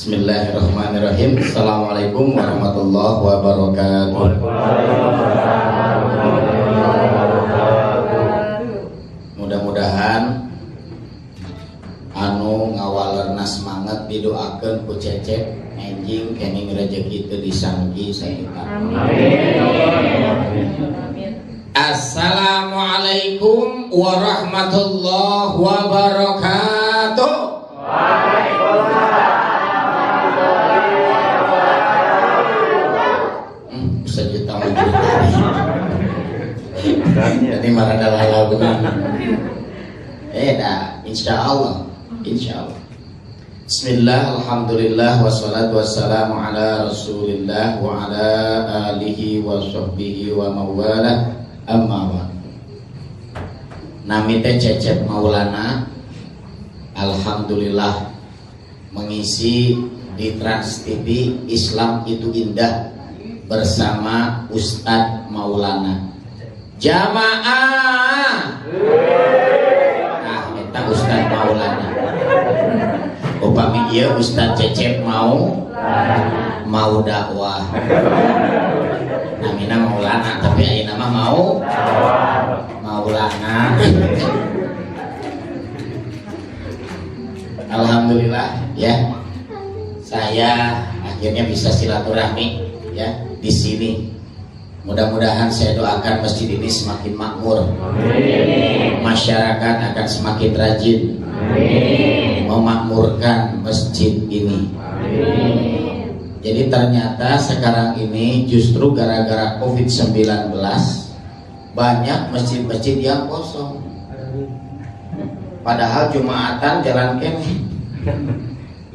Bismillahirrahmanirrahim. Assalamualaikum warahmatullahi wabarakatuh. Mudah-mudahan anu ngawalerna semangat didoakeun ku Cecep enjing kening rezeki teu disangki saeuta. Amin. Assalamualaikum warahmatullahi wabarakatuh. Waalaikumsalam. Sejuta jadi marada lalau benar. Insya Allah. Bismillah, alhamdulillah, wassalatu wassalamu ala rasulillah wa ala alihi wa sahbihi wa mawala amma wa. Nami teh Cecep Maulana. Alhamdulillah mengisi di Trans TV Islam Itu Indah bersama Ustadz Maulana. Jamaah. Nah, kita Ustadz Maulana. Upami ieu Ustadz Cecep mau dakwah. Namina Maulana tapi ayeuna mah mau Maulana. Alhamdulillah ya. Saya akhirnya bisa silaturahmi ya di sini. Mudah-mudahan saya doakan masjid ini semakin makmur. Amin. Masyarakat akan semakin rajin. Amin. Memakmurkan masjid ini. Amin. Jadi ternyata sekarang ini justru gara-gara COVID-19 banyak masjid-masjid yang kosong. Padahal Jumatan jalan kene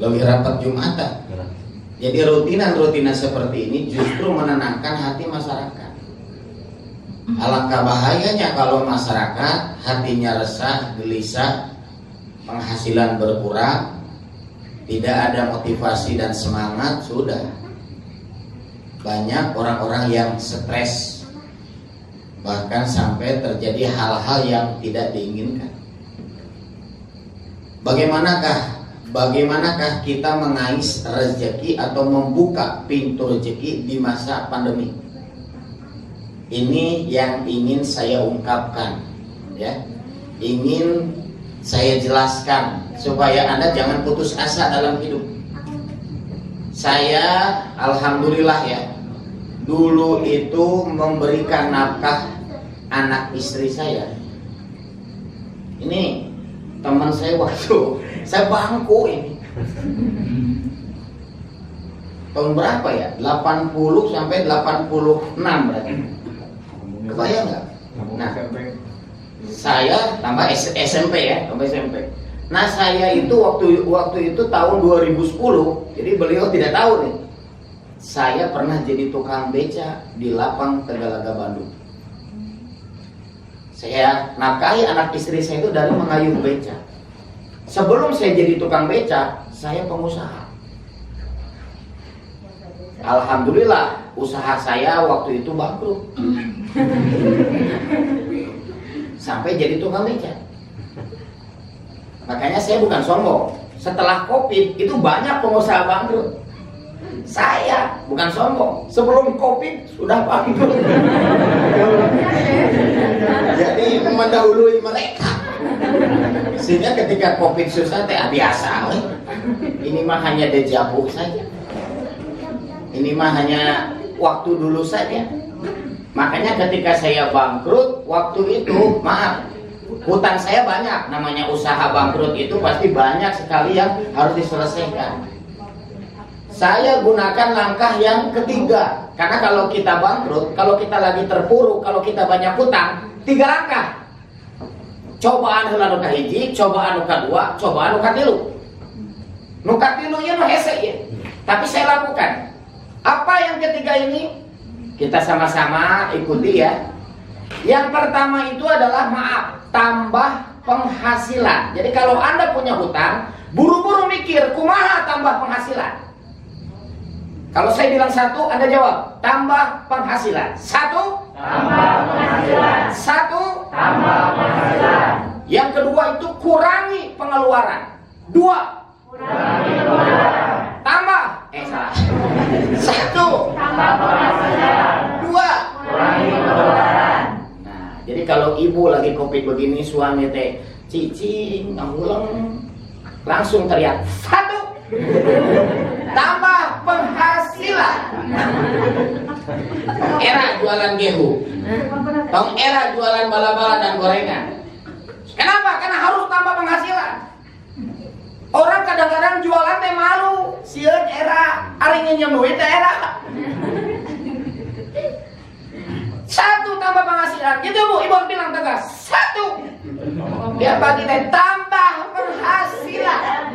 lebih rapat Jumatan. Jadi rutinan seperti ini justru menenangkan hati masyarakat. Alangkah bahayanya kalau masyarakat hatinya resah, gelisah, penghasilan berkurang, tidak ada motivasi dan semangat, sudah banyak orang-orang yang stres, bahkan sampai terjadi hal-hal yang tidak diinginkan. Bagaimanakah kita mengais rezeki atau membuka pintu rezeki di masa pandemi? Ini yang ingin saya ungkapkan, ya. Ingin saya jelaskan supaya Anda jangan putus asa dalam hidup. Saya alhamdulillah ya, dulu itu memberikan nafkah anak istri saya. Ini teman saya waktu saya bangku ini tahun berapa ya? 80 sampai 86 berarti. Kebayang nggak? Nah, saya tambah SMP ya, tambah SMP. Nah, saya itu waktu itu tahun 2010. Jadi beliau tidak tahu nih. Saya pernah jadi tukang beca di Lapang Tegalaga Bandung. Saya nafkahi anak istri saya itu dari mengayuh beca. Sebelum saya jadi tukang beca, saya pengusaha. Alhamdulillah, usaha saya waktu itu bangkrut. Sampai jadi tukang beca. Makanya saya bukan sombong. Setelah COVID itu banyak pengusaha bangkrut. Saya bukan sombong. Sebelum COVID sudah bangkrut. Jadi mendahului mereka. Sehingga ketika COVID susah teh biasa. Ini mah hanya dejavu saja. Ini mah hanya waktu dulu saja. Makanya ketika saya bangkrut waktu itu, maaf, hutang saya banyak. Namanya usaha bangkrut itu pasti banyak sekali yang harus diselesaikan. Saya gunakan langkah yang ketiga. Karena kalau kita bangkrut, kalau kita lagi terpuruk, kalau kita banyak hutang, 3 langkah. Cobaan heula nu kahiji, cobaan nu kadua, cobaan nu katilu. Nu katilu ieu mah hese ya. Tapi saya lakukan. Apa yang ketiga ini? Kita sama-sama ikuti ya. Yang pertama itu adalah maaf, tambah penghasilan. Jadi kalau Anda punya hutang, buru-buru mikir kumaha tambah penghasilan. Kalau saya bilang 1, Anda jawab tambah penghasilan. 1, tambah penghasilan. 1, tambah penghasilan. Yang kedua itu kurangi pengeluaran. 2, kurangi pengeluaran. kalau ibu lagi covid begini, suami teh cicing, ngulang, langsung teriak 1 tambah penghasilan. Era jualan gehu, tong era jualan bala-bala dan gorengan. Kenapa? Karena harus tambah penghasilan. Orang kadang-kadang jualan teh malu, sieun era ari nginjem duit teh era. 1 tambah penghasilan, gitu Bu, ibu bilang tegas 1. Dia bagi teh tambah penghasilan.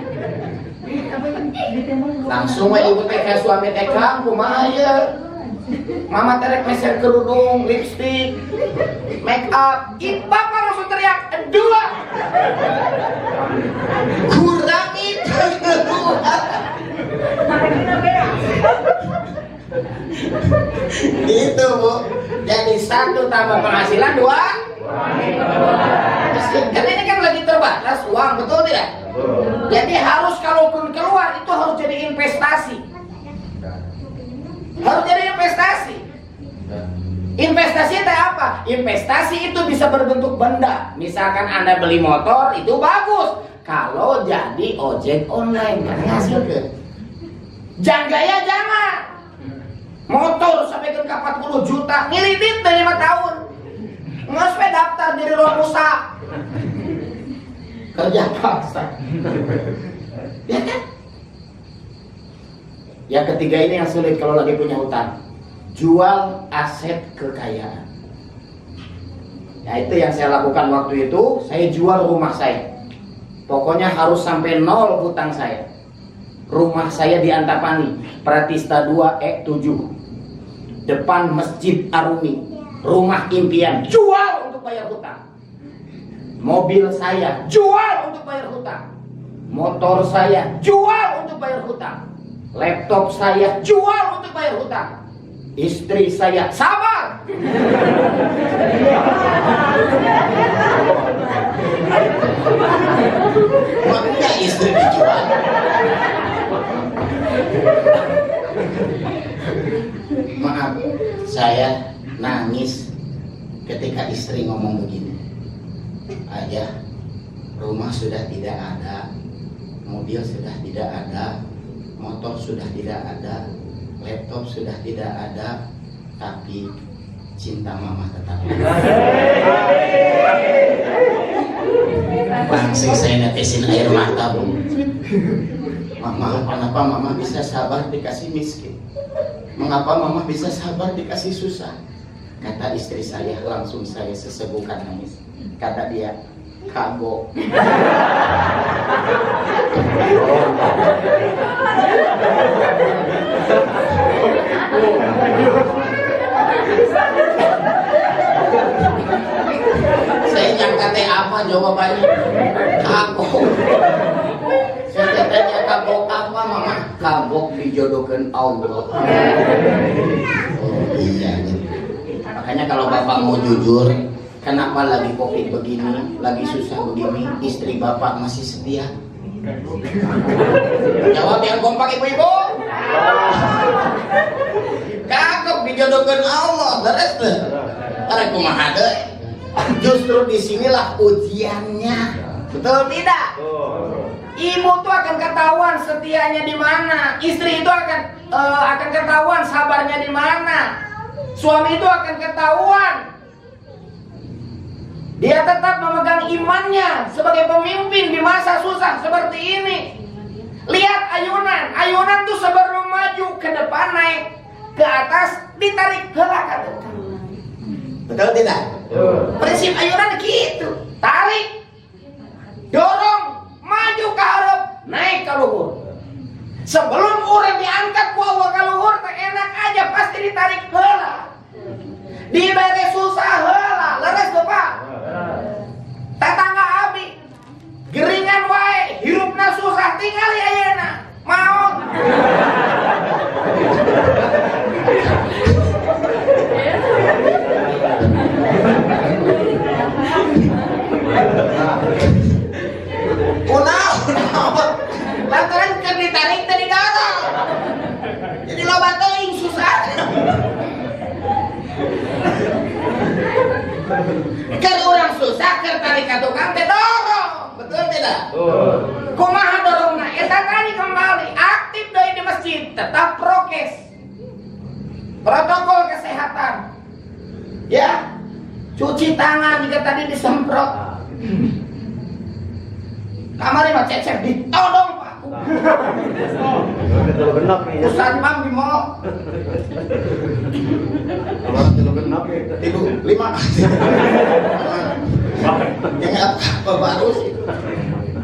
Langsung we ibu teh ka suami teh kang kumaha ieu? Mama terek meser kerudung, lipstik, make up. Bapak langsung teriak 2. Kurangi 2. Gitu Bu. Jadi 1 tambah penghasilan, 2. Karena ini kan lagi terbatas uang, betul tidak? Jadi harus kalaupun keluar itu harus jadi investasi. Harus jadi investasi. Investasi itu apa? Investasi itu bisa berbentuk benda. Misalkan Anda beli motor, itu bagus. Kalau jadi ojek online, kan hasilkan. Jangan gaya, jangan. Motor sampai ke 40 juta, ngiridit dari 5 tahun. Nggak sampai daftar jadi ruang usaha. Kerja paksa. Ya kan? Yang ketiga ini yang sulit kalau lagi punya utang. Jual aset kekayaan. Ya itu yang saya lakukan waktu itu. Saya jual rumah saya. Pokoknya harus sampai 0 hutang saya. Rumah saya di Antapani, Pratista 2E7, depan Masjid Arumi. Rumah impian, jual untuk bayar hutang. Mobil saya, jual untuk bayar hutang. Motor saya, jual untuk bayar hutang. Laptop saya, jual untuk bayar hutang. Istri saya, sabar. Makanya istri dijual. Maaf, saya nangis ketika istri ngomong begini. Ayah, rumah sudah tidak ada, mobil sudah tidak ada, motor sudah tidak ada, laptop sudah tidak ada, tapi cinta mama tetap ada. Langsung saya netesin air mata, Bu. Mama, kenapa mama bisa sabar dikasih miskin? Mengapa mama bisa sabar dikasih susah? Kata istri saya, langsung saya sesegukan nangis. Kata dia, kagok. Saya nyangka teh apa jawabannya? Kagok. Saya tanya kagok apa mama? Kagok dijodohkan Allah. Oh iya. Makanya kalau bapak mau jujur, kenapa lagi covid begini, lagi susah begini, istri bapak masih setia? Jawab yang kompak ibu-ibu. Kagok dijodohkan Allah, beres deh. Karena kumaha deh. Justru disinilah ujiannya, betul tidak? Ibu tuh akan ketahuan setianya di mana, istri itu akan ketahuan sabarnya di mana, suami itu akan ketahuan dia tetap memegang imannya sebagai pemimpin di masa susah seperti ini. Lihat ayunan, ayunan tuh sebelum maju ke depan naik ke atas ditarik belakang. Betul tidak? Prinsip ayunan gitu, tarik, dorong, maju ke hareup, naik ke luhur. Sebelum orang diangkat ku Allah ke luhur, enak aja pasti ditarik heula. Dibere susah heula, leres tuh Pak. Tetangga abi, geringan wae, hirupna susah, tinggal ayeuna maot. Lantaran kan ditarik dari dalam, jadi loba teuing susah. ka tukang teh dorong, betul tidak? Kumaha dorongna? Eta tadi kembali aktif deui di masjid, tetap prokes, protokol kesehatan. Ya, cuci tangan jika tadi disemprot. Kamari mah cecep ditodong Pak. Ustaz Bang di mall. Kalau telu genap Ibu 5. Yang apa baru sih?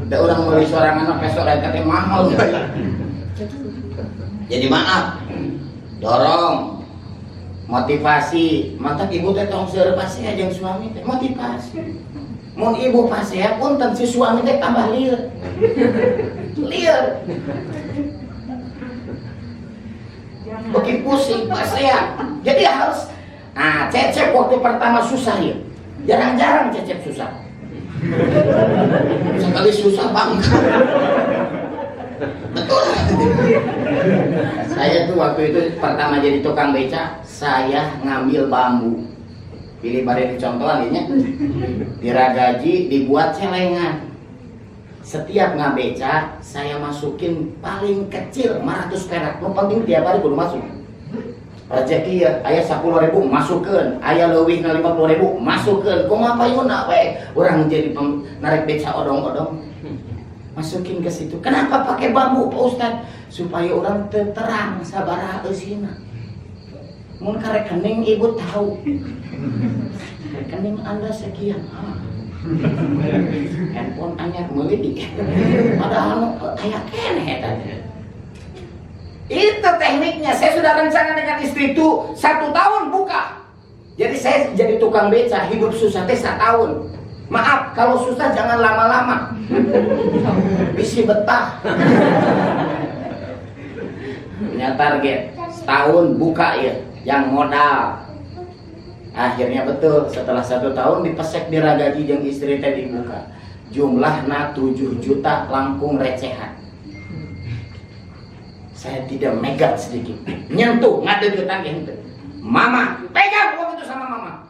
Ada orang beli seorang anak besok teh mahal. Jadi maaf. Dorong. Motivasi. Mantap ibu teh tong seueur pasea jeung suami teh motivasi. Mun ibu pasea punten si suami teh tambah lieur. Lieur. Bikin pusing pasea. Jadi harus Cecep waktu pertama susah ya. Jarang-jarang Cecep susah. Sekali susah bangga. Betul. Saya tuh waktu itu pertama jadi tukang beca, saya ngambil bambu. Pilih bare dicontohan ini, diragaji, dibuat celengan. Setiap ngabeca, saya masukin paling kecil 500 perak. Yang penting tiap hari kudu masuk. Rezeki ya, aya 10.000 masukkeun, aya leuwih na 50.000 masukkeun. Kumaha payuna we urang jadi narik beca odong-odong. Masukin ke situ. Kenapa pakai bambu Pak Ustad? Supaya orang terang sabaraha eusina. Mun karek kening ibu tahu. Rekening Anda sekian. Handphone anyar meuli di. Padahal aya keneh eta. Itu tekniknya. Saya sudah rencana dengan istri itu 1 tahun buka. Jadi saya jadi tukang beca, hidup susah teh 1 tahun. Maaf, kalau susah jangan lama-lama. Bisi betah. Punya target setahun buka ya, yang modal. Akhirnya betul, setelah 1 tahun dipesek diragaji jeung istri teh dibuka. Jumlahna 7 juta langkung recehan. Saya tidak megang sedikit, nyentuh ngadeuketan gitu. Mama, pegang uang itu sama mama.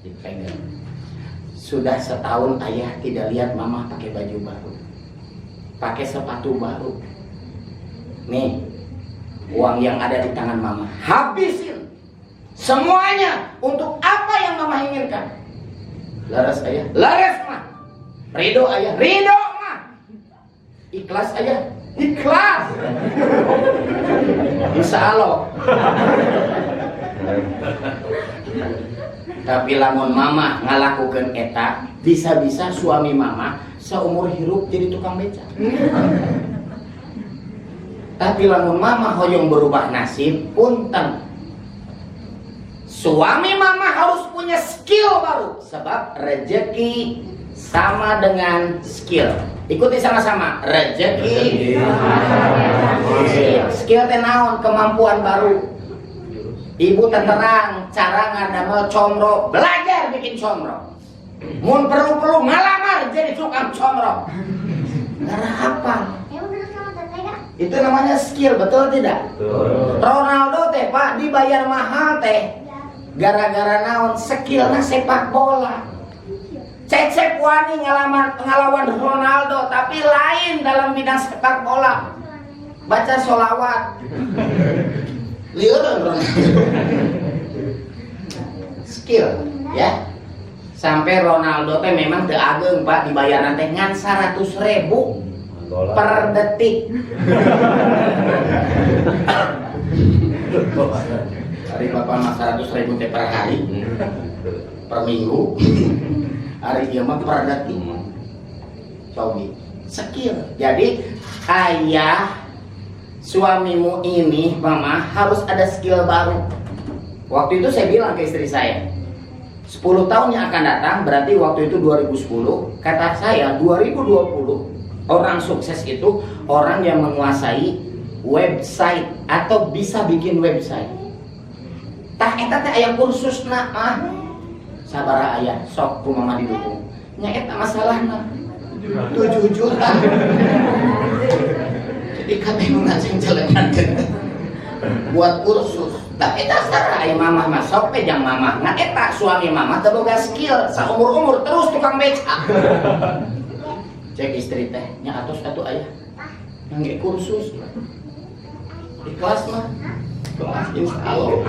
Dipegang. Sudah setahun ayah tidak lihat mama pakai baju baru, pakai sepatu baru. Nih, uang yang ada di tangan mama, habisin semuanya untuk apa yang mama inginkan. Laras ayah, laras mah. Ridho ayah, ridho mah. Ikhlas ayah, ikhlas. Insya Allah. Tapi lamun mama ngalakukeun eta, bisa-bisa suami mama seumur hirup jadi tukang beca. Tapi lamun mama hoyong berubah nasib, punten. Suami mama harus punya skill baru, sebab rezeki sama dengan skill. Ikuti sama-sama. Rezeki. Skill teh naon? Kemampuan baru. Ibu terang cara ngadamel comro, belajar bikin comro. Mun perlu ngalamar jadi tukang comro. Karena apa? Itu namanya skill, betul tidak? Betul. Ronaldo teh Pak dibayar mahal teh gara-gara naon? Skillna sepak bola. Cecep wani ngelawan Ronaldo, tapi lain dalam bidang sepak bola. Baca sholawat. Liuran skill ya. Sampai Ronaldo teh memang teu ageng Pak, dibayaran teh ngan 100.000 per detik. Hari bapak mah 100.000 teh per hari, per minggu. Hari dia mah per detik. Cobi skill. Jadi ayah suamimu ini, mama, harus ada skill baru. Waktu itu saya bilang ke istri saya, 10 tahun yang akan datang, berarti waktu itu 2010, kata saya 2020, orang sukses itu orang yang menguasai website atau bisa bikin website. Tah eta teh aya kursusna mah. Sabaraha aya sok ku mama didukung. Nya eta masalahna 7 juta. Jadi kami mengajeng celengan. buat kursus. Tapi dasar aya mamah mah sok pejang mamah. Nah eta suami mamah teu boga skill, saumur-umur terus tukang beca. Cek istri teh nya atos atuh aya. Yang kursus. Di kelas mah. Kelas insyaallah.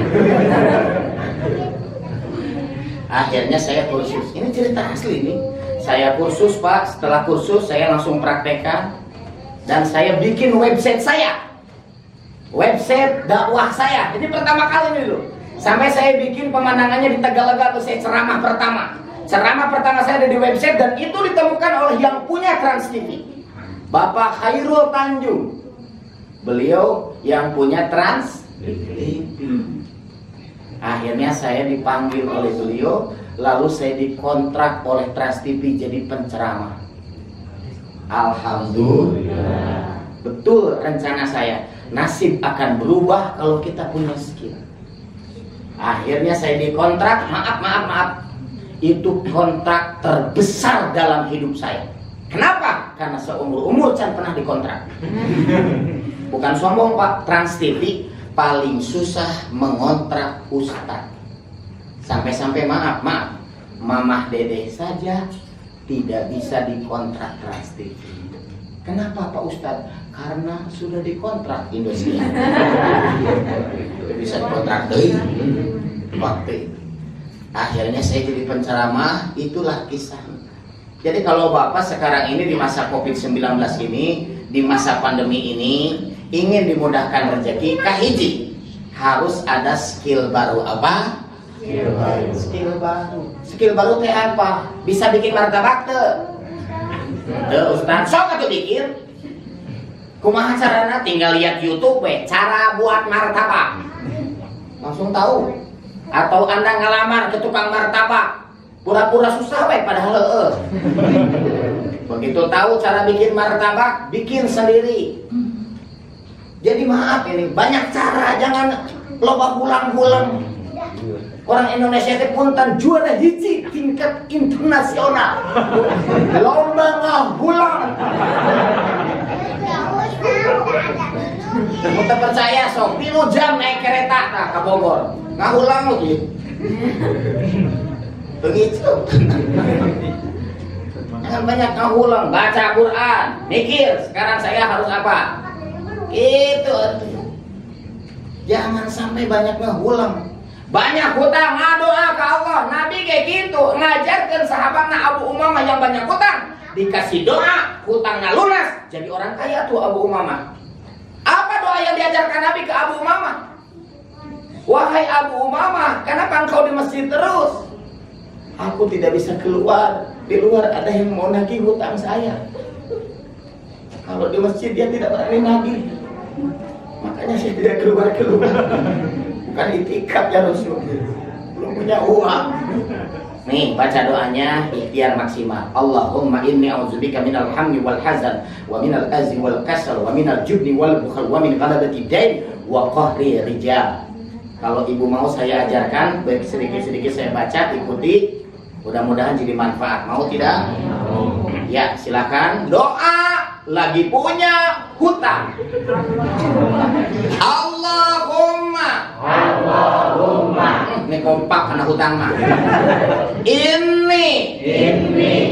Akhirnya saya kursus. Ini cerita asli nih. Saya kursus Pak. Setelah kursus saya langsung praktekkan dan saya bikin website saya. Website dakwah saya. Ini pertama kali nih loh. Sampai saya bikin pemandangannya di Tagalaga tuh saya ceramah pertama. Ceramah pertama saya ada di website dan itu ditemukan oleh yang punya Trans TV. Bapak Khairul Tanjung. Beliau yang punya Trans TV. Akhirnya saya dipanggil oleh beliau, lalu saya dikontrak oleh Trans TV jadi penceramah. Alhamdulillah. Betul rencana saya. Nasib akan berubah kalau kita punya skill. Akhirnya saya dikontrak, maaf. Itu kontrak terbesar dalam hidup saya. Kenapa? Karena seumur-umur saya pernah dikontrak. Bukan sombong Pak, Trans TV paling susah mengontrak ustadz. Sampai-sampai maaf, Mamah Dede saja tidak bisa dikontrak Trans TV. Kenapa Pak Ustadz? Karena sudah dikontrak Indosiar. Bisa dikontrak deh. Waktu itu. Akhirnya saya jadi penceramah, itulah kisah. Jadi kalau Bapak sekarang ini di masa COVID-19 ini, di masa pandemi ini, ingin dimudahkan rezeki, kahiji harus ada skill baru. Apa? Skill baru. Skill baru teh apa? Bisa bikin martabak teh. Ustaz, sok atuh bikin. Kumaha carana? Tinggal lihat YouTube we, cara buat martabak. Langsung tahu. Atau Anda ngelamar ke tukang martabak, pura-pura susah we padahal heueuh. Begitu tahu cara bikin martabak, bikin sendiri. Jadi maaf ini, banyak cara, jangan loba hulang-hulang. Orang Indonesia itu punten juara hiji tingkat internasional. Lomba ngahulang. Kita percaya sok 3 jam naik kereta ke Bogor. Ngahulang lagi. Begitu. Jangan banyak ngahulang, baca Quran, mikir sekarang saya harus apa. Itu. Jangan sampai banyak ngahulang. Banyak hutang, ngadoa ke Allah. Nabi kayak gitu, ngajarkan sahabatnya Abu Umamah yang banyak hutang, dikasih doa, hutangnya lunas, jadi orang kaya tuh Abu Umamah. Apa doa yang diajarkan Nabi ke Abu Umamah? Wahai Abu Umamah, kenapa engkau di masjid terus? Aku tidak bisa keluar. Di luar ada yang mau nagih hutang saya. Kalau di masjid dia tidak berani nagih. Makanya saya tidak keluar-keluar. Bukan itikaf ya Rasul. Belum punya uang. Nih baca doanya ikhtiar maksimal. Allahumma inni a'udzubika minal hammi wal hazan wa minal azzi wal kasal wa minal jubni wal bukhal wa min ghalabati dain wa qahri rijal. Kalau ibu mau saya ajarkan, baik sedikit-sedikit saya baca, ikuti. Mudah-mudahan jadi manfaat. Mau tidak? Ya, silakan. Doa lagi punya hutang. Allahumma. Ini kompak karena hutang mah. Ini.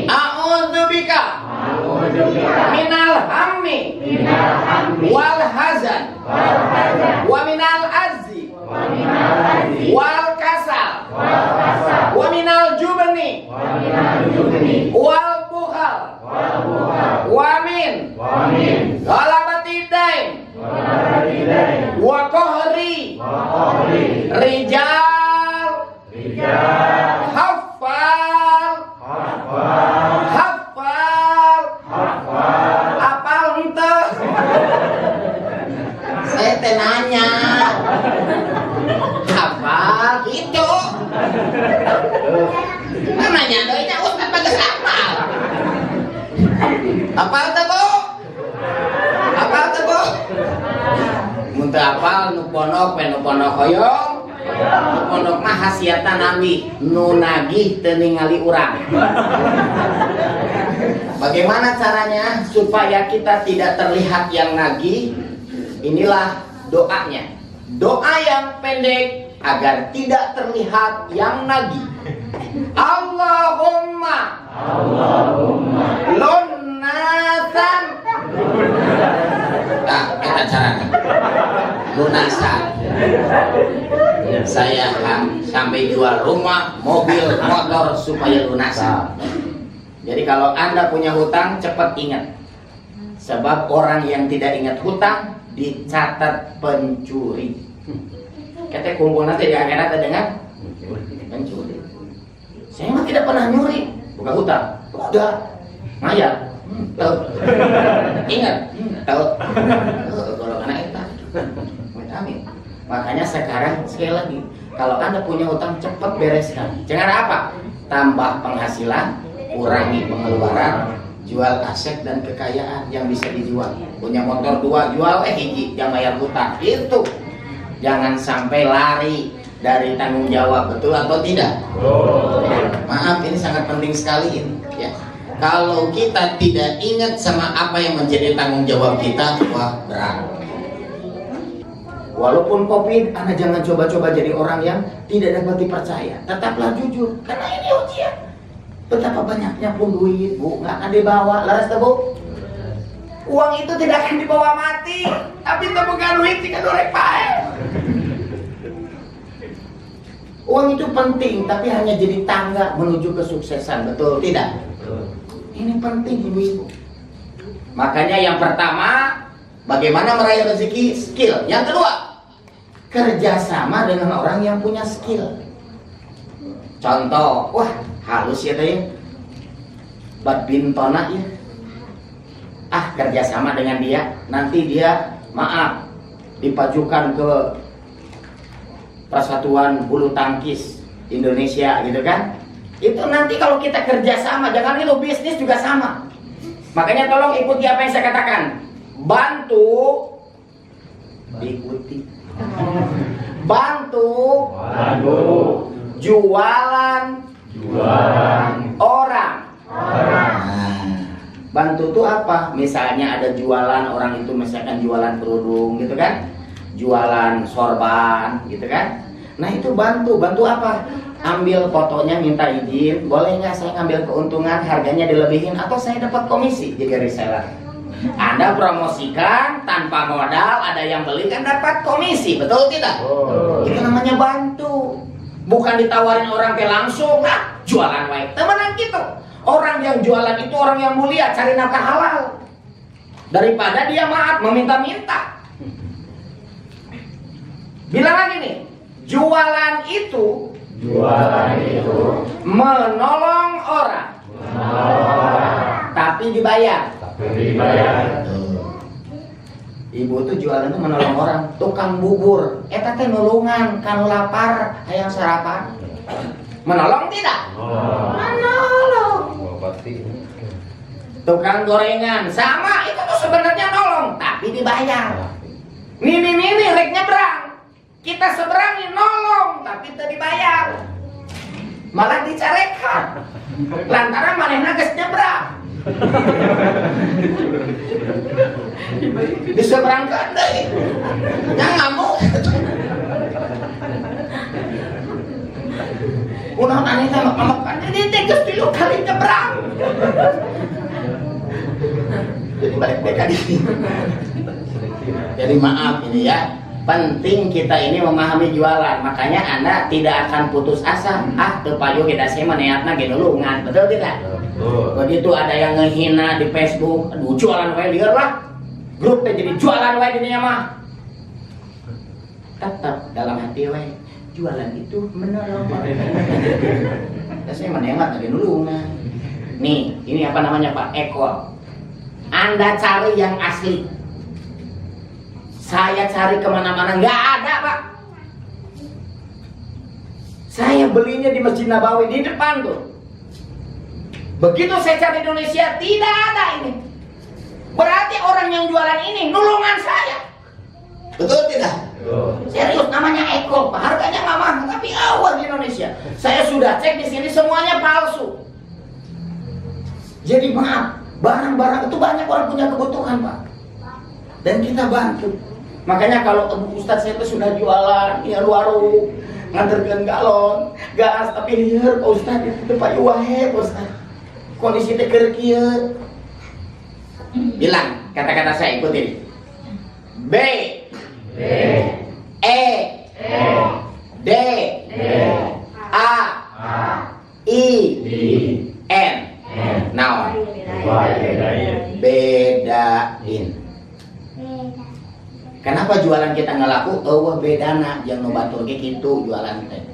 A'udzubika. Minal hammi. Wal hazan. Wa minal azzi. Wal kasal. Wa minal jubni. Wal bukhal. Wa min ghalabati dain. Wa qahri rijal. Hafal. Apal ente? Saya teh nanya. Hafal gitu. Nanya doinya Ustaz bagus hafal. Hafal teh Bu? Hafal teh Bu? Mun teu hafal nu pondok we nu pondok hoyong. Nu pondok mah hasiatan Nabi, nu nagih teu ningali urang. Bagaimana caranya supaya kita tidak terlihat yang nagih? Inilah doanya. Doa yang pendek agar tidak terlihat yang nagih. Allahumma lunasan. Nah, kita caranya lunasan. Saya sampai jual rumah, mobil, motor supaya lunasan. Jadi kalau Anda punya hutang, cepat ingat. Sebab orang yang tidak ingat hutang dicatat pencuri. Kita kumpul nanti di akhirat dengan pencuri. Saya mah tidak pernah nyuri, bukan hutang. Udah, mayat. Tahu. Ingat, tahu. Kalau anak itu. Amin. Makanya sekarang sekali lagi, kalau Anda punya hutang cepat bereskan. Jangan apa? Tambah penghasilan, kurangi pengeluaran, jual aset dan kekayaan yang bisa dijual. Punya motor 2 jual, hiji yang bayar hutang. Itu jangan sampai lari dari tanggung jawab, betul atau tidak? Maaf, ini sangat penting sekali ini. Ya. Kalau kita tidak ingat sama apa yang menjadi tanggung jawab kita, wah berat. Walaupun COVID, Anda jangan coba-coba jadi orang yang tidak dapat dipercaya. Tetaplah jujur, karena ini ujian. Betapa banyaknya pun duit, Bu, nggak akan dibawa. Laras Bu? Uang itu tidak akan dibawa mati, tapi bukan duit jika dorek pae. Uang itu penting, tapi hanya jadi tangga menuju kesuksesan, betul tidak? Ini penting, ibu-ibu. Makanya yang pertama, bagaimana meraih rezeki, skill. Yang kedua, kerjasama dengan orang yang punya skill. Contoh, wah halus ya teh, badmintona ya. Kerjasama dengan dia, nanti dia maaf dipajukan ke Persatuan Bulu Tangkis Indonesia gitu kan. Itu nanti kalau kita kerjasama, jangan itu bisnis juga sama. Makanya tolong ikuti apa yang saya katakan. Bantu, diikuti. Bantu, jualan orang. Bantu itu apa? Misalnya ada jualan orang itu, misalkan jualan kerudung gitu kan, jualan sorban gitu kan. Nah itu bantu apa? Ambil fotonya, minta izin, boleh nggak saya ngambil keuntungan, harganya dilebihin atau saya dapat komisi jadi reseller. Anda promosikan tanpa modal, ada yang beli kan dapat komisi, betul tidak? Itu namanya bantu. Bukan ditawarin orang ke langsung, jualan baik. Temenan gitu. Orang yang jualan itu orang yang mulia, cari nafkah halal. Daripada dia maaf meminta-minta. Bilang lagi nih, jualan itu menolong orang. Tapi dibayar. Ibu tuh jualan itu menolong orang, tukang bubur. Eta teh nulungan, kan lapar, hayang sarapan. Menolong tidak? Menolong. Tukang gorengan sama, itu tuh sebenarnya nolong, tapi dibayar. Mimi rek nyebrang, kita seberangi nolong, tapi tidak dibayar. Malah dicarekan. Lantaran manehna geus nyebrang. Diseberangkan deh. Yang ngamuk. Udah aneh sama makan ini tegas 3 kali nyebrang. Jadi balik tadi. Jadi maaf ini ya, penting kita ini memahami jualan. Makanya Anda tidak akan putus asa. Tepayu kita sema niatna ge nulungan, betul tidak? Begitu ada yang ngehina di Facebook, aduh jualan wae lieur lah. Grup teh jadi jualan wae di dinya mah. Tetap dalam hati wae, jualan itu menolong. Saya menemat lagi nulungan. Nih, ini apa namanya Pak? Ekor. Anda cari yang asli. Saya cari kemana-mana nggak ada Pak. Saya belinya di Masjid Nabawi di depan tuh. Begitu saya cari Indonesia tidak ada ini. Berarti orang yang jualan ini nulungan saya. Betul tidak? Serius namanya Eko, harganya nggak mahal tapi awal di Indonesia. Saya sudah cek di sini semuanya palsu. Jadi maaf, barang-barang itu banyak orang punya kebutuhan Pak. Dan kita bantu. Makanya kalau Ustadz saya itu sudah jualan ya warung nganterkeun galon gas tapi lieur Pak Ustadz itu Pak Yuwahe Pak Ustadz kondisi teh keur kieu. Bilang kata-kata saya ikutin. B E D A I N. Now bedain. Kenapa jualan kita ngelaku? Eueuh bedana jeung nu batur ge kitu jualan teh.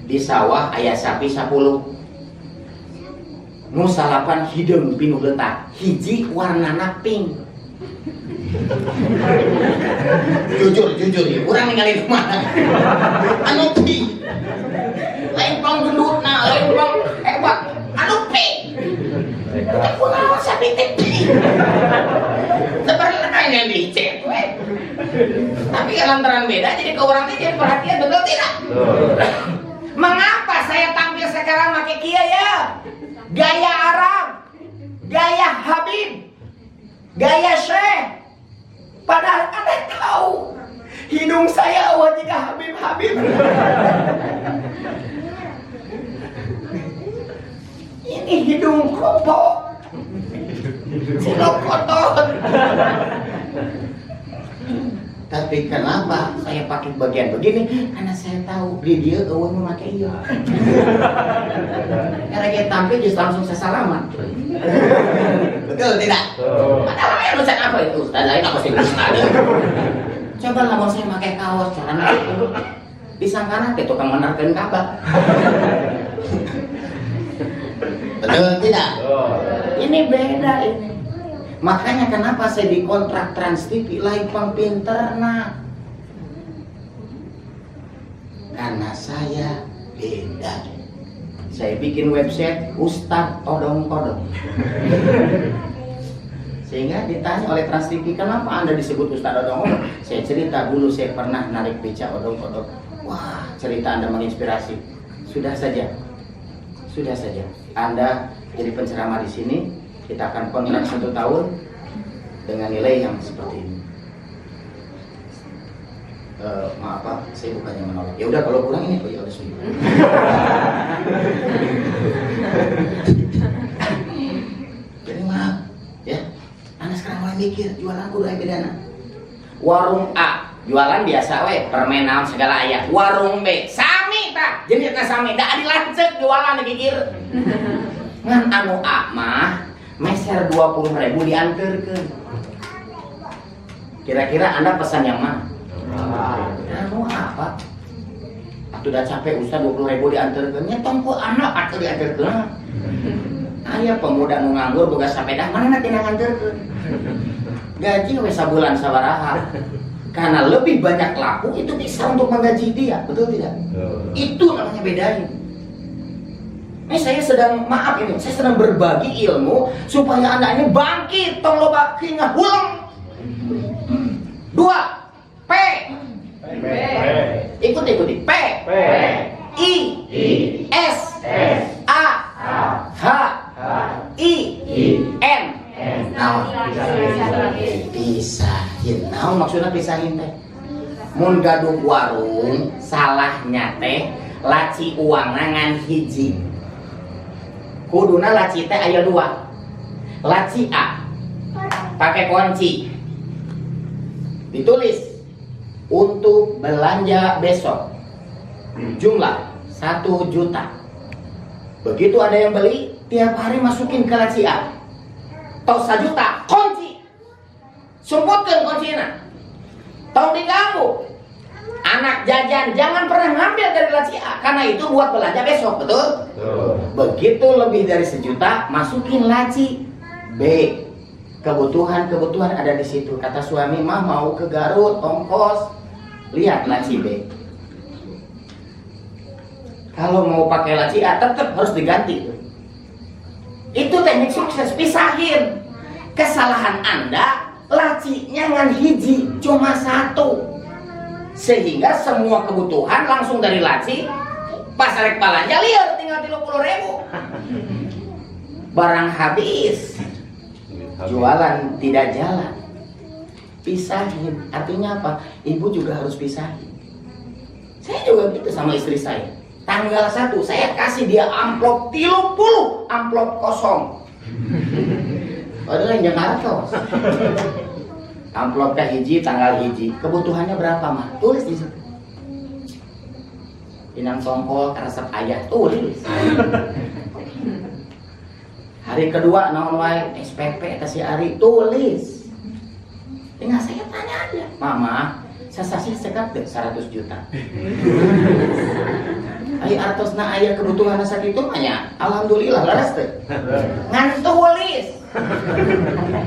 Di sawah aya sapi 10. Nu salapan hideung pinu letak, hiji warnana pink. jujur ya, urang ninggalin mana? Anu pink. Lain pang gendutna, lain pang hebat. Anu pink. Kunaon sapi teh pink. Sebenarnya kain yang dicek, tapi lantaran beda jadi ke orang teh jadi perhatian betul tidak? Mengapa saya tampil sekarang pakai kia ya? Gaya Arab, gaya Habib, gaya Syekh. Padahal Anda tahu hidung saya wajib Habib. Ini hidung keropok, cilok kotor. Tapi kenapa saya pakai bagian begini? Karena saya tahu di dia eueuh memakai iya. Karena kita tampil just langsung sesalaman. Betul tidak? Padahal yang pesan apa itu? Ustaz lain apa sih Ustaz? Coba lamun saya pakai kaos celana itu disangkana teh tukang menarkeun kabar. Betul tidak? Ini beda ini. Makanya kenapa saya dikontrak Trans TV lain pang pinterna. Karena saya beda. Saya bikin website Ustadz Odong-Odong. Sehingga ditanya oleh Trans TV, kenapa Anda disebut Ustadz Odong-Odong? Saya cerita dulu saya pernah narik beca odong-odong. Wah, cerita Anda menginspirasi. Sudah saja. Anda jadi penceramah di sini. Kita akan kontrak 1 tahun dengan nilai yang seperti ini. Maaf Pak, saya bukannya menolak. Ya udah kalau kurang ini, oh ya udah sudah. Jadi maaf, ya. Anda sekarang mulai mikir jualan kudu aya bedana. Warung A jualan biasa we, permen naon segala aya. Warung B sami tah, jenisna sami, da dilanceuk jualan digigir. Ngan anu A mah meser 20.000 diantarkeun. Kira-kira Anda pesan yang mana? Anu apa? Atuh udah capek Ustaz 20.000 diantarkeun nya tong ku anak atuh diantarkeun. Aya pemuda nu nganggur boga sapeda mana tina ngantarkeun. Gaji we sabulan sabaraha. Karena lebih banyak laku itu bisa untuk menggaji dia, betul tidak? Itu namanya bedain. Ini saya sedang, maaf ini, saya sedang berbagi ilmu supaya Anda ini bangkit, tong loba keingat ulang. 2 P. Ikuti P. I S A H I N. Naon? Pisahin. Naon maksudnya pisahin teh? Mun gaduh warung, salahnya teh laci uangna ngan hiji. Kuduna laci teh aya 2. Laci A pakai kunci. Ditulis untuk belanja besok. Jumlah 1 juta. Begitu ada yang beli, tiap hari masukin ke laci A. Tong 1 juta kunci. Sumputkeun kuncina. Tong diganggu. Anak jajan jangan pernah ngambil dari laci A karena itu buat belanja besok, betul? Begitu lebih dari 1 juta masukin laci B. Kebutuhan ada di situ. Kata suami mah mau ke Garut ongkos. Lihat laci B. Kalau mau pakai laci A tetap harus diganti. Itu teknik sukses. Pisahin. Kesalahan Anda lacinya ngan hiji cuma 1. Sehingga semua kebutuhan langsung dari laci. Pas rek balanja liar tinggal 30.000. Barang habis. Jualan tidak jalan. Pisahin, artinya apa? Ibu juga harus pisahin. Saya juga gitu sama istri saya. Tanggal 1 saya kasih dia amplop 30, amplop kosong. Padahal yang jangan amplopnya hiji, tanggal hiji. Kebutuhannya berapa mah? Tulis di situ. Inang songkol, resep ayah, tulis. Hari kedua naon wae SPP kasih Ari, tulis. Tinggal saya tanya aja, Mama, sasasi sekat deh 100 juta. Ayo artosna aya kebutuhan sakit itu mah alhamdulillah laras teh. Ngan tulis.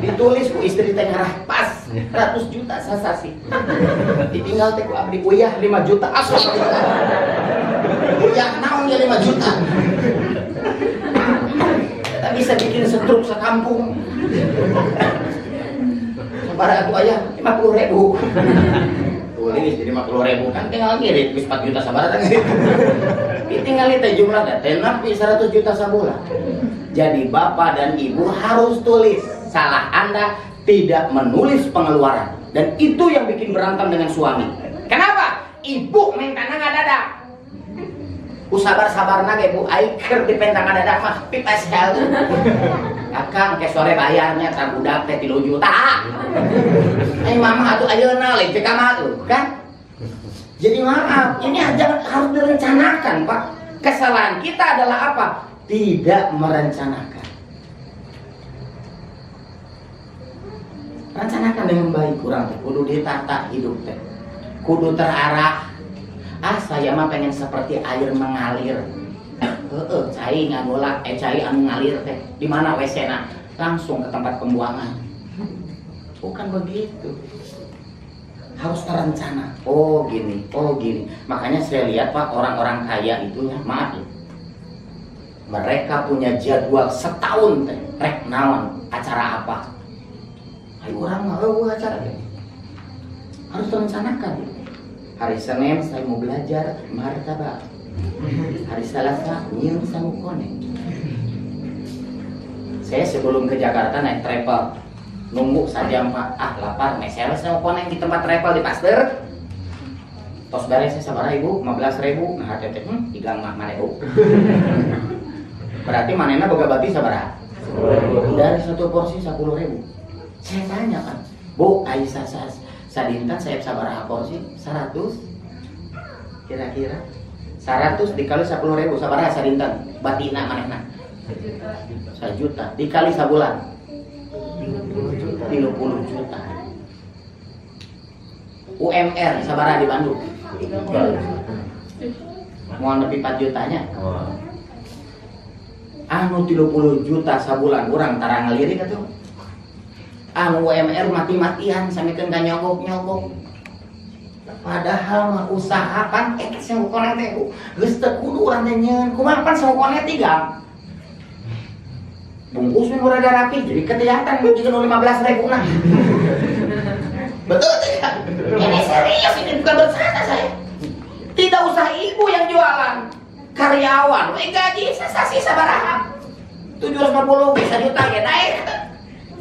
Ditulis ku istri teh ngarah pas 100 juta sasasi. Ditinggal teh ku abdi uyah 5 juta asal. Uyah naon ya 5 juta. Kita bisa bikin setruk sekampung. Sabaraha atuh aya 50.000. Tulis jadi 50.000 kan tinggal ngirit 4 juta sabaraha ngirit. Tinggal teh jumlahnya teh nepi 100 juta sabulan. Jadi bapak dan ibu harus tulis. Salah Anda tidak menulis pengeluaran, dan itu yang bikin berantem dengan suami. Kenapa? Ibu mentana ngadadak. Sabar-sabarna ge Bu, ai keur dipentang ngadadak mah pipes hel. Akang ke sore bayarnya tar budak teh 3 juta. Ai mama atuh ayeuna leuwih ka mah kan? Jadi maaf, ini aja harus direncanakan, Pak. Kesalahan kita adalah apa? Tidak merencanakan. Rencanakan dengan baik, kurang teh kudu ditata hidup teh. Kudu terarah. Saya mah pengen seperti air mengalir. Cai ngagola, cai anu ngalir teh. Di mana WC-na? Langsung ke tempat pembuangan. Bukan begitu. Harus terencana. Oh gini. Makanya saya lihat Pak, orang-orang kaya itu ya, maaf ya, mereka punya jadwal setahun teh, rek naon, acara apa. Ayo orang mau acara teh. Harus terencanakan. Hari Senin saya mau belajar martabak. Hari Selasa nyium samu koneng. Saya sebelum ke Jakarta naik travel. Nunggu saja Pak, lapar, saya mau koneng di tempat travel di Pasteur. Tos beres saya sabaraha Ibu? 15.000. Nah, teteh tigang mah maneh. Berarti manehna boga bati sabaraha? 10.000. Dari satu porsi 10.000. Saya tanya kan, Bu, Aisyah sadinten saya sabaraha porsi? 100. Kira-kira 100 dikali 10.000 sabaraha sadinten? Batina manehna? 1 juta. Dikali sabulan 30 juta. UMR sabaraha di Bandung? Mau lebih 4 jutanya. Anu 30 juta sabulan urang tara ngalirik atuh. Anu UMR mati-matian samikeun ka nyogok-nyogok. Padahal mah usaha kan sing koneng teh geus teu kudu urang teh nyeun. Kumaha pan sing koneng tiga. Bungkus mah rada rapi jadi kelihatan jeung 15.000 nah. Betul tidak? Ini serius, ini bukan bercanda saya. Tidak usah ibu yang jualan, karyawan, gaji sensasi sabaraha 750 bisa juta ya naik.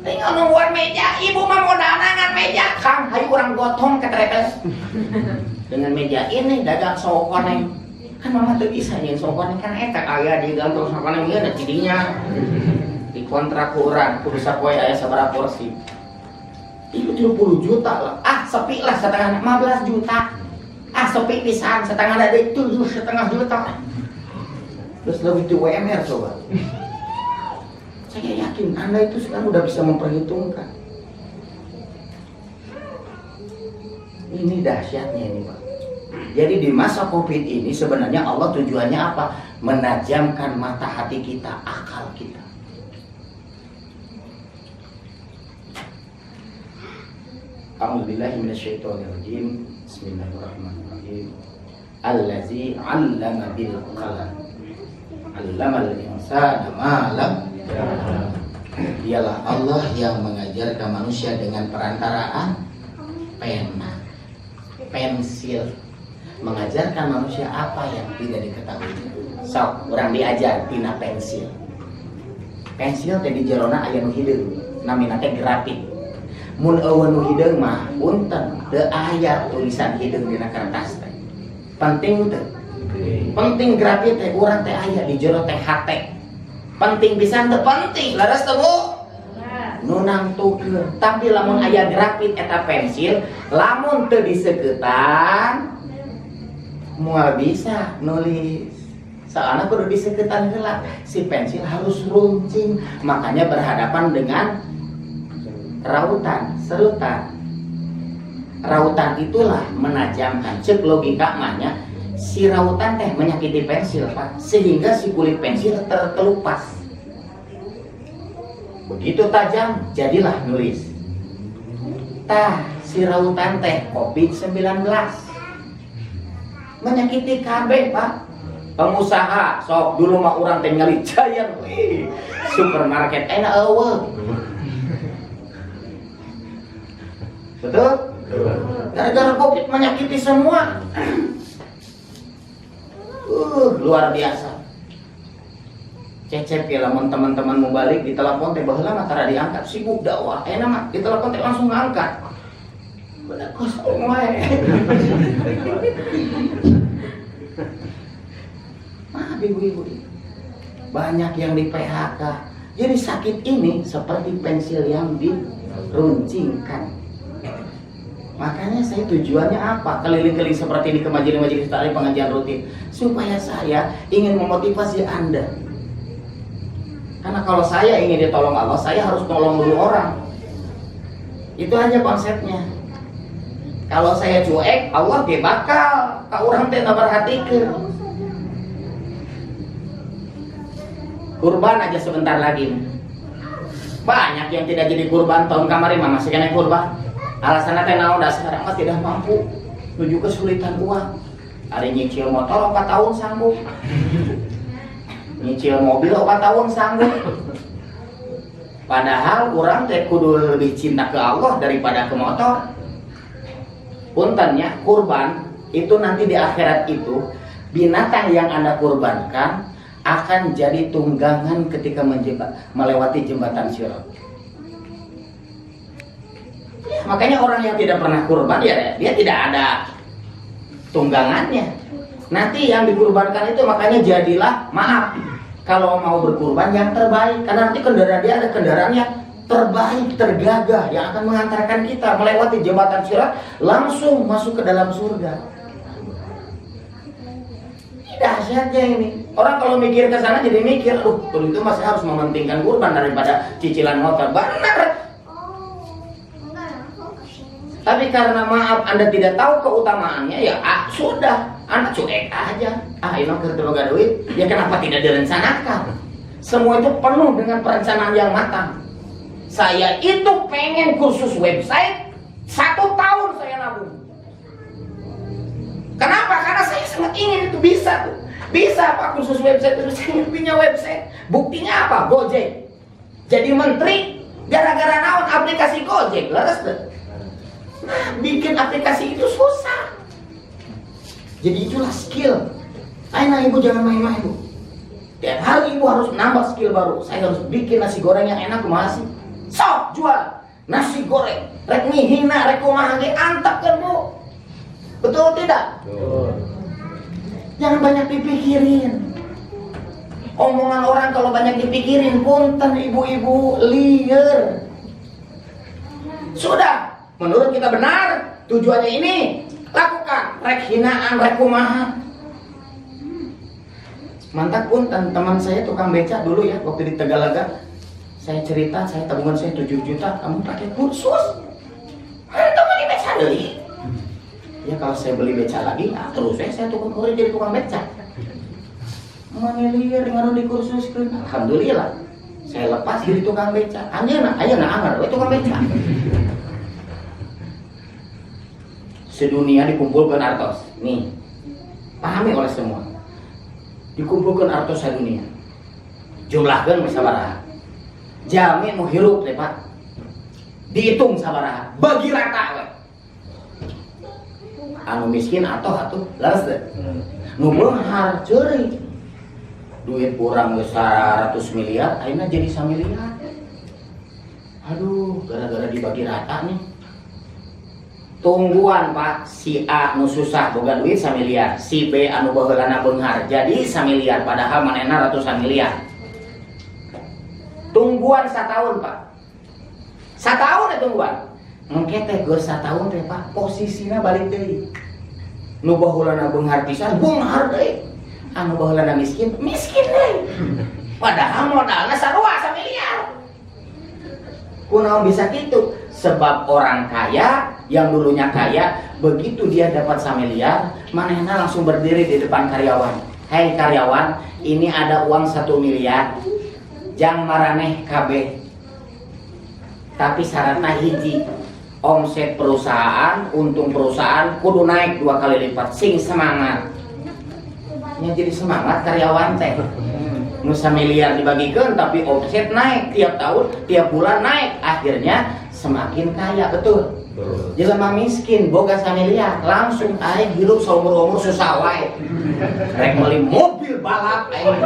Tinggal nungguan meja, ibu mah modal nangan meja. Kang, hayu orang gotong ke trepes. Dengan meja ini dagang sokoneng. Kan mama tuh bisa nyin sokoneng kan eta kaya digantung sokoneng ieu da cidinya. Di kontrak urang kudu sapoe aya sabaraha porsi. Itu 30 juta lah. Sepi lah setengah 15 juta. Sepi pisan setengah dari 7,5 juta. Terus lebih di UMR coba. Saya yakin Anda itu sekarang udah bisa memperhitungkan. Ini dahsyatnya ini Pak. Jadi di masa Covid ini sebenarnya Allah tujuannya apa? Menajamkan mata hati kita, akal kita. A'udzubillahi minasyaitonirrajim. Bismillahirrahmanirrahim. Allazi 'allama bil qalam. 'Allamal insana ma lam ya'lam. Dialah Allah yang mengajarkan manusia dengan perantaraan pena, pensil. Mengajarkan manusia apa yang tidak diketahui. Sok, orang diajar tina pensil. Pensil teh di jerona aya nu hideung. namina teh grafik. Mun eueun nu hideung mah punten teu aya tulisan hideung dina kertas teh. Penting teu? Penting grafik teh urang teh aya di jero teh hate. Penting pisan teu penting, laras teu Bu? Nu nangtukeun. Tapi lamun aya grafik eta pensil, lamun teu diseuketan moal bisa nulis. Soalnya kudu diseuketan heula. Si pensil harus runcing, makanya berhadapan dengan rautan, serutan. Rautan itulah menajamkan. Cek logika mahnya, si rautan teh menyakiti pensil, Pak, sehingga si kulit pensil terkelupas. Begitu tajam, jadilah nulis. Tah, si rautan teh COVID-19 menyakiti KB, Pak. Pengusaha, sok dulu mah orang teh ngali Giant, supermarket enak eueuh. Betul? Gara-gara COVID menyakiti semua. Luar biasa. Cecep ya lamun teman-teman mau balik di telepon teh baheula mah tara diangkat, sibuk dakwah. Enak mah di telepon teh langsung ngangkat. Bener kosong wae. Maaf ibu-ibu, banyak yang di PHK. Jadi sakit ini seperti pensil yang diruncingkan. Makanya saya tujuannya apa? Keliling-keliling seperti ini ke majelis-majelis taklim pengajian rutin, supaya saya ingin memotivasi Anda. Karena kalau saya ingin ditolong Allah, saya harus tolong dulu orang. Itu aja konsepnya. Kalau saya cuek, Allah dia bakal ka urang teh nabarhatikeun. Kurban aja sebentar lagi. Banyak yang tidak jadi kurban tahun kemarin mah masih kena kurban. Alasannya teh naon da sekarang mah tidak mampu, menuju kesulitan uang. Ari nyicil motor 4 tahun sanggup. Nyicil mobil 4 tahun sanggup. Padahal orang teh kudu lebih cinta ke Allah daripada ke motor. Puntennya kurban itu nanti di akhirat itu binatang yang Anda kurbankan akan jadi tunggangan ketika melewati jembatan Sirat. Makanya orang yang tidak pernah kurban ya dia tidak ada tunggangannya. Nanti yang dikurbankan itu makanya jadilah, maaf, kalau mau berkurban yang terbaik, karena nanti kendaraan dia ada kendaraan yang terbaik, tergagah yang akan mengantarkan kita melewati jembatan Sirat langsung masuk ke dalam surga. Dahsyatnya ini. Orang kalau mikir ke sana jadi mikir, kalau itu masih harus mementingkan kurban daripada cicilan motor. Benar. Tapi karena maaf Anda tidak tahu keutamaannya, ya sudah, Anda cuek aja. Ini kerja duit, ya kenapa tidak direncanakan? Semua itu penuh dengan perencanaan yang matang. Saya itu pengen kursus website 1 tahun saya nabung. Kenapa? Karena saya sangat ingin itu bisa tuh. Bisa Pak kursus website itu, saya punya website. Buktinya apa? Gojek. Jadi menteri gara-gara naon aplikasi Gojek. Laras deh. Nah, bikin aplikasi itu susah. Jadi itulah skill. Ayo ibu jangan main-main bu. Tiap hari ibu harus nambah skill baru. Saya harus bikin nasi goreng yang enak masih. Sok jual nasi goreng. Rek ngihina, rek kumaha ge antep kan bu. Betul tidak? Betul. Jangan banyak dipikirin. Omongan orang kalau banyak dipikirin, punten ibu-ibu liar. Sudah, menurut kita benar, tujuannya ini, lakukan. Rek hinaan, rek kumaha. Mantap punten, teman saya tukang beca dulu ya, waktu di Tegalaga. Saya cerita, saya tabungan saya 7 juta, kamu pakai kursus. Teman di beca deh. Ya kalau saya beli beca lagi, nah, terus saya tukang kurir jadi tukang beca. Manilir ngaruh di kursus kan. Alhamdulillah, saya lepas jadi tukang beca. Aja na angar, tukang beca. Sedunia dikumpulkan artos. Nih, pahami oleh semua. Dikumpulkan artos sedunia. Jumlahkan sabaraha. Jami mau hirup deh Pak. Dihitung sabaraha. Bagi rata we. Anu miskin atuh laras deh. Nu beunghar ceurik. Duit kurang 100 miliar, ayeuna jadi 1 miliar. Aduh, gara-gara dibagi rata nih. Tungguan Pak, si A nu susah boga duit 1 miliar, si B anu baheulana beunghar jadi 1 miliar padahal manehna ratusan miliar. Tungguan 1 tahun Pak. 1 tahun ya tungguan. Engke teh geus 1 tahun teh Pak, posisina balik deui. Nu baheulana beunghar pisan, beunghar deui. Anu baheulana miskin, miskin deui. Padahal modalna sarua 1 miliar. Kunaon bisa gitu? Sebab orang kaya yang dulunya kaya, begitu dia dapat 1 miliar, manehna langsung berdiri di depan karyawan. Hei karyawan, ini ada uang 1 miliar. Jang maraneh kabeh. Tapi syaratnya hiji, omset perusahaan, untung perusahaan kudu naik 2 kali lipat. Sing semangat. Ya jadi semangat karyawan teh. Nu 1 miliar dibagikan tapi omset naik tiap tahun, tiap bulan naik, akhirnya semakin kaya. Betul. Jelema miskin boga 1 miliar langsung aing hirup saumur-umur susah wae. Rek meuli mobil balap aing.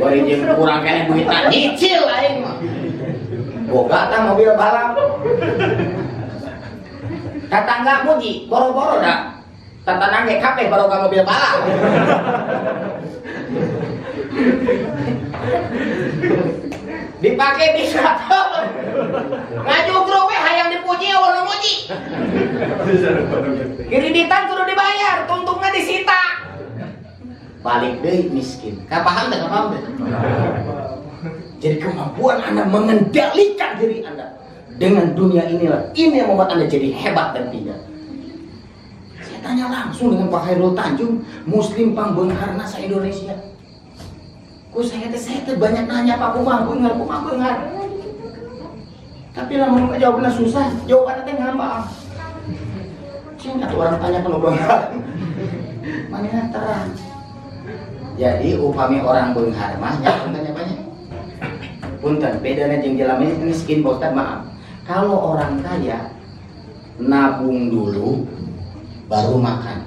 Bari jeung kurang kene duitna nyicil aing mah. Boga tah mobil balap. Tetangga muji, boro-boro dah. Tantangan kayak kape baru gak mobil balap. Dipakai di satu ngajugruk we hayang dipuji awal muji. Kreditan kudu dibayar, tuntungnya disita. Balik deui miskin. Kapaham teh kapaham teh. Jadi kemampuan Anda mengendalikan diri Anda dengan dunia inilah, ini yang membuat Anda jadi hebat dan tidak. Tanya langsung dengan Pak Hairul Tanjung, Muslim pangbeungharna sa Indonesia. Ku saya teh banyak nanya Pak Kumang beunghar. Tapi lamun jawabna susah, jawabanna teh ngambang. Cing atuh orang tanya kana beunghar. Manehna terang. Jadi upami orang beunghar mah nya tanya banyak. Punten bedana jeung jelema miskin Pak Ustaz, maaf. Kalau orang kaya nabung dulu baru makan.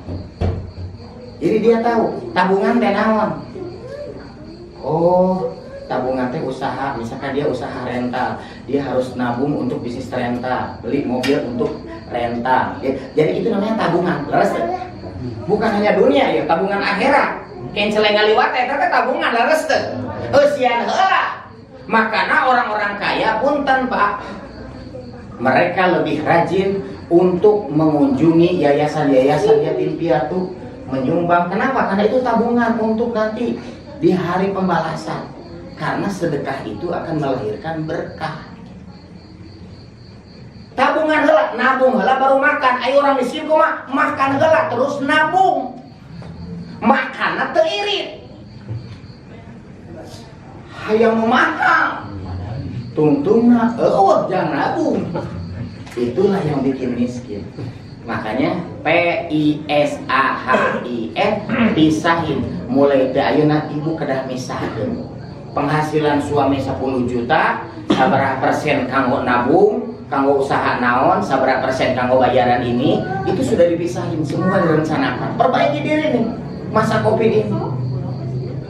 Jadi dia tahu tabungan teh naon. Oh, tabungan teh usaha. Misalkan dia usaha rental, dia harus nabung untuk bisnis rental, beli mobil untuk rental. Jadi itu namanya tabungan. Leres teh. Bukan hanya dunia ya, tabungan akhirat. Kenceleng ngaliwat eta teh tabungan leres teh. Eusian heula. Makana orang-orang kaya punten Pak, mereka lebih rajin untuk mengunjungi yayasan-yayasan yatim piatu, menyumbang. Kenapa? Karena itu tabungan untuk nanti di hari pembalasan. Karena sedekah itu akan melahirkan berkah. Tabungan heula, nabung heula baru makan. Ayo orang miskin kumaha? Makan heula terus nabung. Makanna teu irit. Hayang mau makan. Tungtungna eueuh jangan nabung. Itulah yang bikin miskin. Makanya PISAHIN pisahin. Mulai dari ayeuna ibu kedah misahkeun. Penghasilan suami 10 juta, sabaraha persen kanggo nabung, kanggo usaha naon, sabaraha persen kanggo bayaran ini, itu sudah dipisahin, semua direncanakan. Perbaiki diri nih masa Covid ini.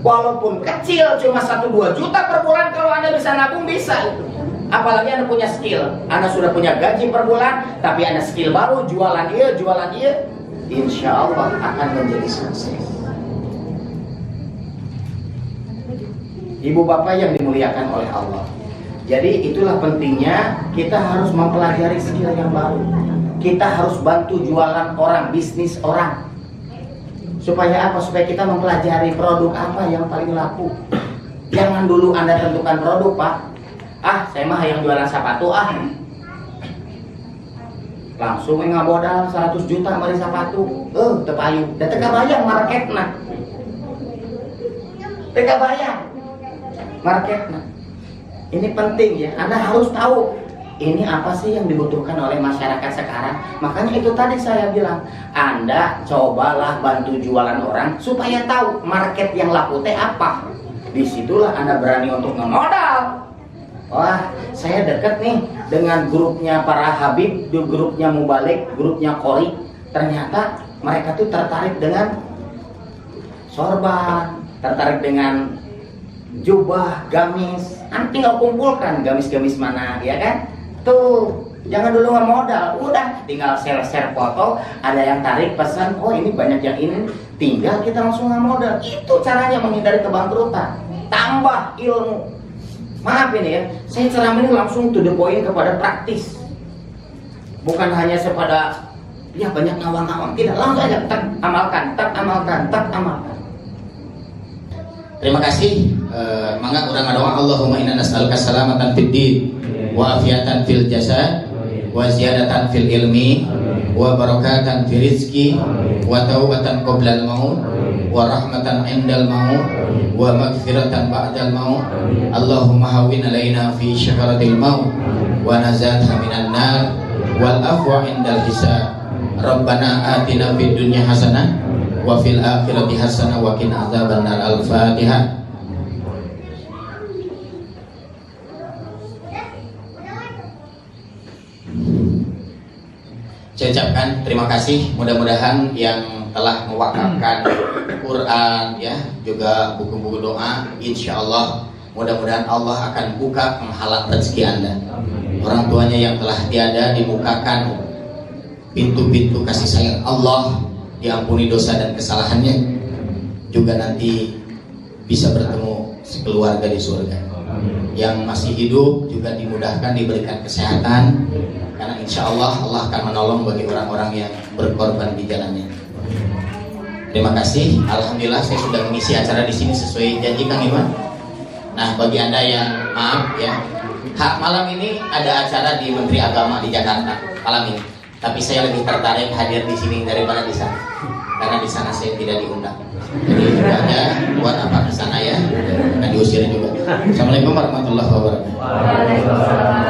Walaupun kecil cuma 1-2 juta per bulan, kalau Anda bisa nabung bisa itu. Apalagi Anda punya skill, Anda sudah punya gaji per bulan, tapi Anda skill baru, jualan iya, insya Allah akan menjadi sukses. Ibu bapak yang dimuliakan oleh Allah. Jadi itulah pentingnya kita harus mempelajari skill yang baru. Kita harus bantu jualan orang, bisnis orang. Supaya apa? Supaya kita mempelajari produk apa yang paling laku. Jangan dulu Anda tentukan produk, Pak. Saya mah yang jualan sepatu langsung ngabodal 100 juta mari sepatu. Teu payu. Da teu kabayang marketna. Teu kabayang marketna. Ini penting ya. Anda harus tahu ini apa sih yang dibutuhkan oleh masyarakat sekarang. Makanya itu tadi saya bilang, Anda cobalah bantu jualan orang supaya tahu market yang laku teh apa. Disitulah Anda berani untuk ngemodal. Wah, saya dekat nih dengan grupnya para Habib, grupnya Mubalik, grupnya Kori. Ternyata mereka tuh tertarik dengan sorban, tertarik dengan jubah, gamis, nanti tinggal kumpulkan gamis-gamis mana, ya kan? Tuh, jangan dulu ngemodal, udah tinggal share-share foto, ada yang tarik pesan, oh ini banyak yang ini, tinggal kita langsung ngemodal. Itu caranya menghindari kebangkrutan. Tambah ilmu. Maaf ini ya, saya ceramah ini langsung to the point kepada praktis. Bukan hanya sepada ya banyak ngawang-ngawang, tidak, langsung aja tak amalkan, tak amalkan, tak amalkan. Terima kasih. Mangga urang ngadoa, Allahumma inna nas'aluka salamatan fid din wa afiatan fil jasad wa ziyadatan fil ilmi wa barakatan fil rizki wa taubatan qoblal maut wa rahmatan indal maut wa maghfiratan ba'dal maut. Allahumma hawwin alaina fi syakaratil maut wa nazatha minan nar wal afwa indal hisab. Rabbana atina fid dunya hasanah wa fil akhirati hasanah wa qina adzabannar. Al-Fatihah. Saya ucapkan terima kasih, mudah-mudahan yang telah mewakafkan Quran ya, juga buku-buku doa, insya Allah mudah-mudahan Allah akan buka penghalang rezeki Anda. Orang tuanya yang telah tiada dibukakan pintu-pintu kasih sayang Allah, diampuni dosa dan kesalahannya, juga nanti bisa bertemu sekeluarga di surga. Yang masih hidup juga dimudahkan, diberikan kesehatan, karena insya Allah Allah akan menolong bagi orang-orang yang berkorban di jalannya. Terima kasih. Alhamdulillah saya sudah mengisi acara di sini sesuai janji Kang Iwan. Nah, bagi Anda yang maaf ya, malam ini ada acara di Menteri Agama di Jakarta malam ini. Tapi saya lebih tertarik hadir di sini daripada di sana, karena di sana saya tidak diundang. Jadi ada buat apa ke sana ya? Akan diusir juga. Assalamualaikum warahmatullahi wabarakatuh.